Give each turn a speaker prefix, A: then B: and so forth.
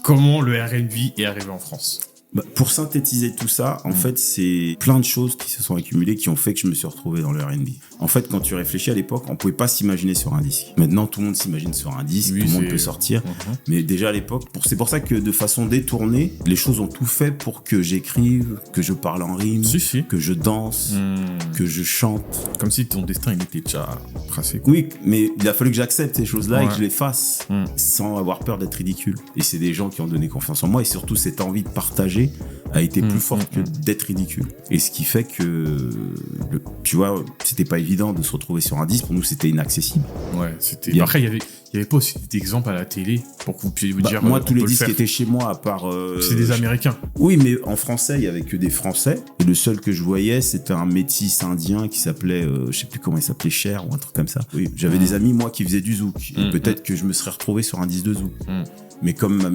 A: comment le R&B est arrivé en France.
B: Pour synthétiser tout ça, en fait, c'est plein de choses qui se sont accumulées qui ont fait que je me suis retrouvé dans le R&B. En fait, quand tu réfléchis à l'époque, on pouvait pas s'imaginer sur un disque. Maintenant, tout le monde s'imagine sur un disque, tout le monde peut sortir. Mais déjà à l'époque, c'est pour ça que de façon détournée, les choses ont tout fait pour que j'écrive, que je parle en rime, que je danse, que je chante.
A: Comme si ton destin, il était déjà tracé.
B: Oui, mais il a fallu que j'accepte ces choses-là et que je les fasse sans avoir peur d'être ridicule. Et c'est des gens qui ont donné confiance en moi et surtout cette envie de partager a été plus forte que d'être ridicule. Et ce qui fait que, tu vois, c'était pas évident de se retrouver sur un disque. Pour nous, c'était inaccessible.
A: Ouais, c'était... Après, il y avait pas aussi d'exemples à la télé pour que vous puissiez vous dire...
B: Moi, tous les disques qui étaient chez moi, à part...
A: c'est des Américains.
B: Oui, mais en français, il y avait que des Français. Et le seul que je voyais, c'était un métis indien qui s'appelait... je sais plus comment il s'appelait, Cher ou un truc comme ça. Oui, j'avais des amis, moi, qui faisaient du zouk. Et peut-être que je me serais retrouvé sur un disque de zouk. Mais comme